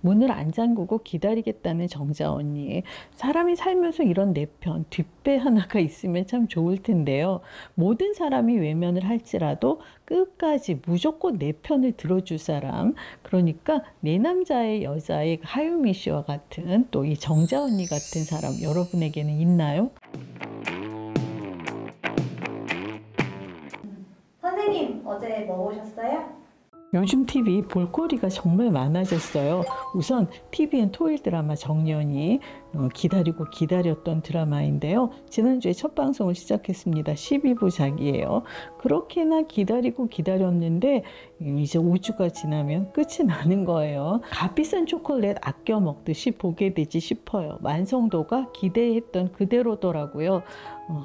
문을 안 잠그고 기다리겠다는 정자 언니. 사람이 살면서 이런 내편, 뒷배 하나가 있으면 참 좋을 텐데요. 모든 사람이 외면을 할지라도 끝까지 무조건 내 편을 들어줄 사람. 그러니까 내 남자의 여자의 하유미 씨와 같은 또 이 정자 언니 같은 사람 여러분에게는 있나요? 선생님, 어제 뭐 보셨어요? 요즘 TV 볼거리가 정말 많아졌어요. 우선 TVN 토요일 드라마 정년이 기다리고 기다렸던 드라마인데요. 지난주에 첫 방송을 시작했습니다. 12부작이에요. 그렇게나 기다리고 기다렸는데 이제 5주가 지나면 끝이 나는 거예요. 값비싼 초콜릿 아껴 먹듯이 보게 되지 싶어요. 완성도가 기대했던 그대로더라고요.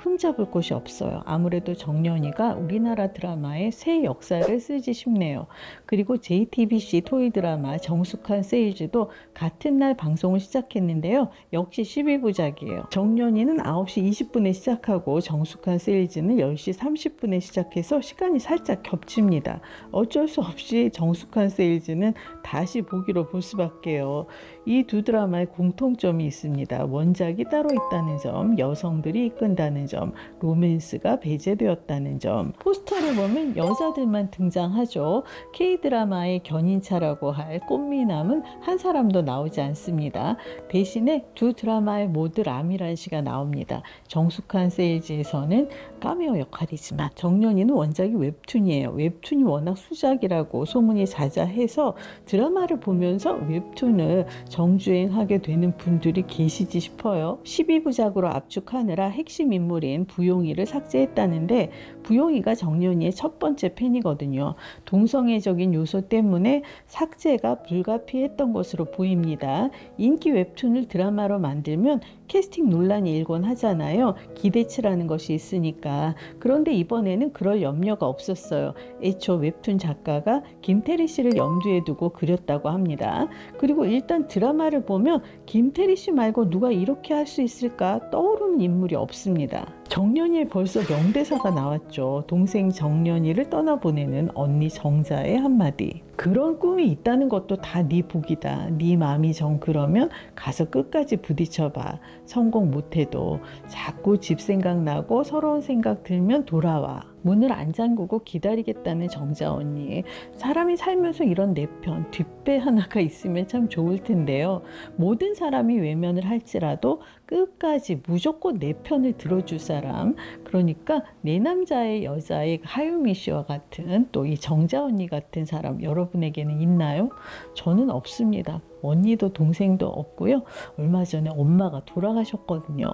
흠잡을 곳이 없어요. 아무래도 정년이가 우리나라 드라마의 새 역사를 쓰지 싶네요. 그리고 JTBC 토요일 드라마 정숙한 세일즈도 같은 날 방송을 시작했는데요. 역시 12부작이에요. 정년이는 9시 20분에 시작하고 정숙한 세일즈는 10시 30분에 시작해서 시간이 살짝 겹칩니다. 어쩔 수 없이 정숙한 세일즈는 다시 보기로 볼 수밖에요. 이 두 드라마의 공통점이 있습니다. 원작이 따로 있다는 점, 여성들이 이끈다는 점, 로맨스가 배제되었다는 점. 포스터를 보면 여자들만 등장하죠. K드라마의 견인차라고 할 꽃미남은 한 사람도 나오지 않습니다. 대신에 두 드라마의 모두 라미란 씨가 나옵니다. 정숙한 세일즈에서는 카메오 역할이지만 정년이는 원작이 웹툰이에요. 웹툰이 워낙 수작이라고 소문이 자자해서 드라마를 보면서 웹툰을 정주행하게 되는 분들이 계시지 싶어요. 12부작으로 압축하느라 핵심 인물인 부용이를 삭제했다는데 부용이가 정년이의 첫 번째 팬이거든요. 동성애적인 요소 때문에 삭제가 불가피했던 것으로 보입니다. 인기 웹툰을 드라마로 만들면 캐스팅 논란이 일곤 하잖아요. 기대치라는 것이 있으니까. 그런데 이번에는 그럴 염려가 없었어요. 애초 웹툰 작가가 김태리 씨를 염두에 두고 그렸다고 합니다. 그리고 일단 드라마를 보면 김태리 씨 말고 누가 이렇게 할 수 있을까 떠오르는 인물이 없습니다. 정년이에 벌써 명대사가 나왔죠. 동생 정년이를 떠나보내는 언니 정자의 한마디. 그런 꿈이 있다는 것도 다 네 복이다. 네 마음이 정 그러면 가서 끝까지 부딪혀봐. 성공 못해도 자꾸 집 생각나고 서러운 생각 들면 돌아와. 문을 안 잠그고 기다리겠다는 정자 언니. 사람이 살면서 이런 내편, 뒷배 하나가 있으면 참 좋을 텐데요. 모든 사람이 외면을 할지라도 끝까지 무조건 내 편을 들어줄 사람. 그러니까 내 남자의 여자의 하유미 씨와 같은 또 이 정자 언니 같은 사람 여러분에게는 있나요? 저는 없습니다. 언니도 동생도 없고요. 얼마 전에 엄마가 돌아가셨거든요.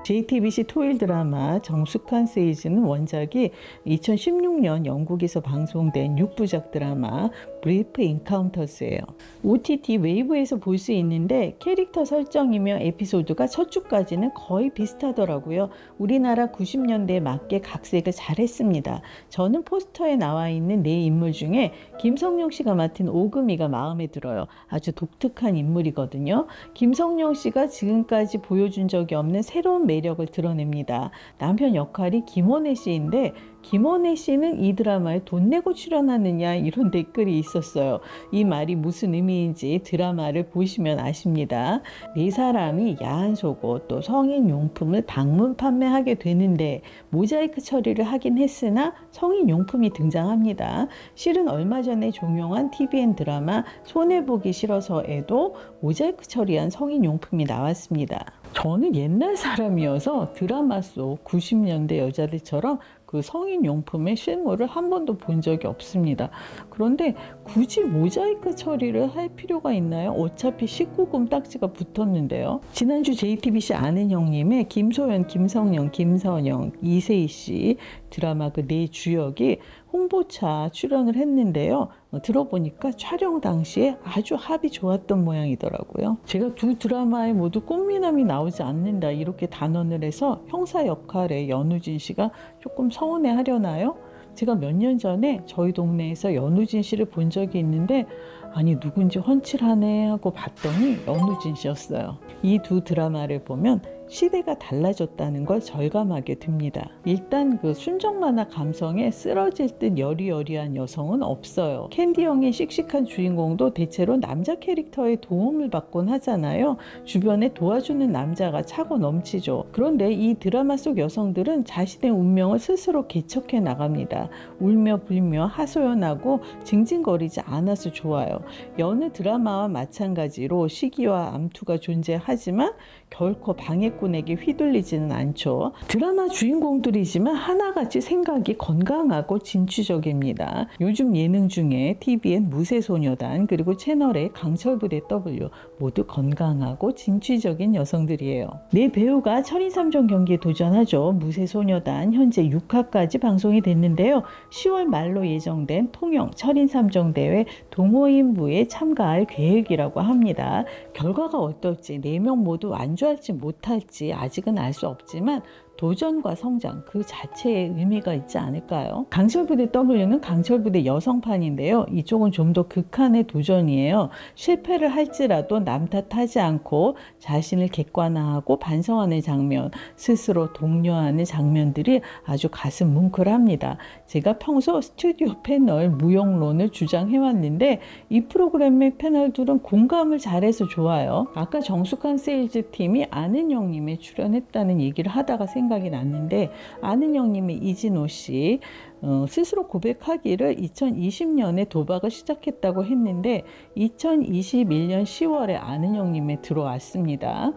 JTBC 토요일 드라마 정숙한 세일즈는 원작이 2016년 영국에서 방송된 6부작 드라마 브리프 인카운터스예요. OTT 웨이브에서 볼 수 있는데 캐릭터 설정이며 에피소드가 첫 주까지는 거의 비슷하더라고요. 우리나라 90년대에 맞게 각색을 잘했습니다. 저는 포스터에 나와 있는 네 인물 중에 김성령 씨가 맡은 오금이가 마음에 들어요. 아주 독특한 인물이거든요. 김성령 씨가 지금까지 보여준 적이 없는 새로운 매력을 드러냅니다. 남편 역할이 김원혜 씨인데 김원혜 씨는 이 드라마에 돈 내고 출연하느냐 이런 댓글이 있었어요. 이 말이 무슨 의미인지 드라마를 보시면 아십니다. 네 사람이 야한 속옷 또 성인 용품을 방문 판매하게 되는데 모자이크 처리를 하긴 했으나 성인 용품이 등장합니다. 실은 얼마 전에 종영한 TVN 드라마 손해보기 싫어서에도 모자이크 처리한 성인 용품이 나왔습니다. 저는 옛날 사람이어서 드라마 속 90년대 여자들처럼 그 성인용품의 실물을 한 번도 본 적이 없습니다. 그런데 굳이 모자이크 처리를 할 필요가 있나요? 어차피 19금 딱지가 붙었는데요. 지난주 JTBC 아는 형님의 김소연, 김성령, 김선영, 이세희 씨 드라마 그 네 주역이 홍보차 출연을 했는데요. 들어보니까 촬영 당시에 아주 합이 좋았던 모양이더라고요. 제가 두 드라마에 모두 꽃미남이 나오지 않는다 이렇게 단언을 해서 형사 역할에 연우진 씨가 조금 서운해 하려나요? 제가 몇 년 전에 저희 동네에서 연우진 씨를 본 적이 있는데 아니 누군지 훤칠하네 하고 봤더니 연우진 씨였어요. 이 두 드라마를 보면 시대가 달라졌다는 걸 절감하게 됩니다. 일단 그 순정 만화 감성에 쓰러질 듯 여리여리한 여성은 없어요. 캔디형의 씩씩한 주인공도 대체로 남자 캐릭터의 도움을 받곤 하잖아요. 주변에 도와주는 남자가 차고 넘치죠. 그런데 이 드라마 속 여성들은 자신의 운명을 스스로 개척해 나갑니다. 울며 불며 하소연하고 징징거리지 않아서 좋아요. 여느 드라마와 마찬가지로 시기와 암투가 존재하지만 결코 방해꾼에게 휘둘리지는 않죠. 드라마 주인공들이지만 하나같이 생각이 건강하고 진취적입니다. 요즘 예능 중에 TVN 무쇠소녀단 그리고 채널의 강철부대 W 모두 건강하고 진취적인 여성들이에요. 네 배우가 천인삼종 경기에 도전하죠. 무쇠소녀단 현재 6화까지 방송이 됐는데요. 10월 말로 예정된 통영 천인삼종 대회 동호인부에 참가할 계획이라고 합니다. 결과가 어떨지 4명 모두 완주할지 못할지 아직은 알 수 없지만 도전과 성장 그 자체에 의미가 있지 않을까요? 강철부대 W는 강철부대 여성판인데요. 이쪽은 좀 더 극한의 도전이에요. 실패를 할지라도 남 탓하지 않고 자신을 객관화하고 반성하는 장면, 스스로 독려하는 장면들이 아주 가슴 뭉클합니다. 제가 평소 스튜디오 패널 무용론을 주장해왔는데 이 프로그램의 패널들은 공감을 잘해서 좋아요. 아까 정숙한 세일즈 팀이 아는형님에 출연했다는 얘기를 하다가 생각이 났는데 아는형님의 이진호 씨 스스로 고백하기를 2020년에 도박을 시작했다고 했는데 2021년 10월에 아는형님에 들어왔습니다.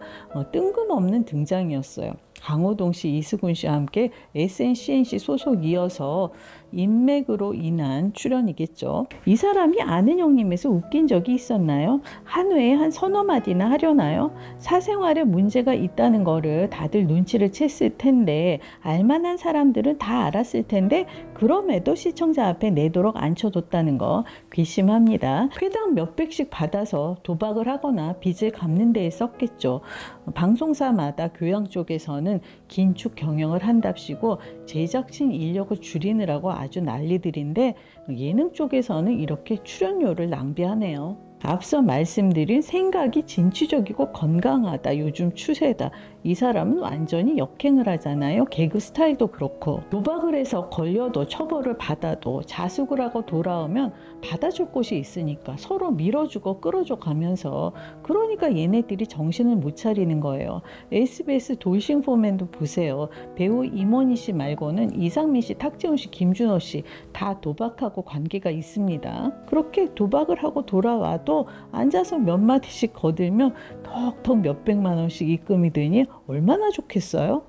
뜬금없는 등장이었어요. 강호동 씨, 이수근 씨와 함께 SNCNC 소속이어서 인맥으로 인한 출연이겠죠. 이 사람이 아는형님에서 웃긴 적이 있었나요? 한 회에 한 서너 마디나 하려나요? 사생활에 문제가 있다는 거를 다들 눈치를 챘을 텐데 알만한 사람들은 다 알았을 텐데 그럼에도 시청자 앞에 내도록 앉혀뒀다는 거 괘씸합니다. 회당 몇백씩 받아서 도박을 하거나 빚을 갚는 데에 썼겠죠. 방송사마다 교양 쪽에서는 긴축 경영을 한답시고 제작진 인력을 줄이느라고 아주 난리들인데 예능 쪽에서는 이렇게 출연료를 낭비하네요. 앞서 말씀드린 생각이 진취적이고 건강하다. 요즘 추세다. 이 사람은 완전히 역행을 하잖아요. 개그 스타일도 그렇고 도박을 해서 걸려도 처벌을 받아도 자숙을 하고 돌아오면 받아줄 곳이 있으니까 서로 밀어주고 끌어줘 가면서 그러니까 얘네들이 정신을 못 차리는 거예요. SBS 돌싱 포맨도 보세요. 배우 임원희 씨 말고는 이상민 씨, 탁재훈 씨, 김준호 씨 다 도박하고 관계가 있습니다. 그렇게 도박을 하고 돌아와도 앉아서 몇 마디씩 거들면 턱턱 몇백만 원씩 입금이 되니 얼마나 좋겠어요?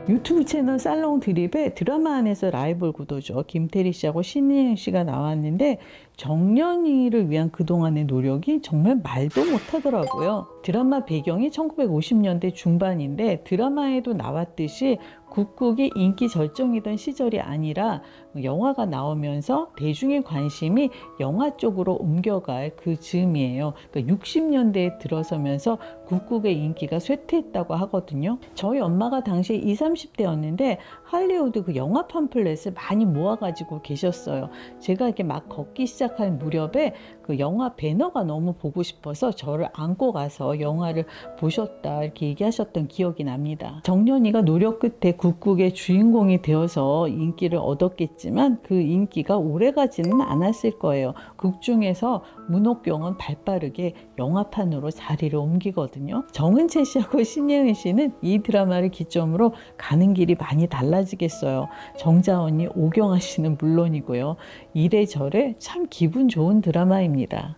유튜브 채널 살롱 드립에 드라마 안에서 라이벌 구도죠. 김태리 씨하고 신예은 씨가 나왔는데 정연이를 위한 그동안의 노력이 정말 말도 못하더라고요. 드라마 배경이 1950년대 중반인데 드라마에도 나왔듯이 국국이 인기 절정이던 시절이 아니라 영화가 나오면서 대중의 관심이 영화 쪽으로 옮겨갈 그 즈음이에요. 그러니까 60년대에 들어서면서 국국의 인기가 쇠퇴했다고 하거든요. 저희 엄마가 당시에 20, 30대였는데 할리우드 그 영화 팜플렛을 많이 모아가지고 계셨어요. 제가 이렇게 막 걷기 시작한 무렵에 그 영화 배너가 너무 보고 싶어서 저를 안고 가서 영화를 보셨다 이렇게 얘기하셨던 기억이 납니다. 정연이가 노력 끝에 국국의 주인공이 되어서 인기를 얻었겠지만 그 인기가 오래가지는 않았을 거예요. 극 중에서 문옥경은 발빠르게 영화판으로 자리를 옮기거든요. 정은채 씨하고 신예은 씨는 이 드라마를 기점으로 가는 길이 많이 달라지겠어요. 정자언니, 오경아 씨는 물론이고요. 이래저래 참 기분 좋은 드라마입니다.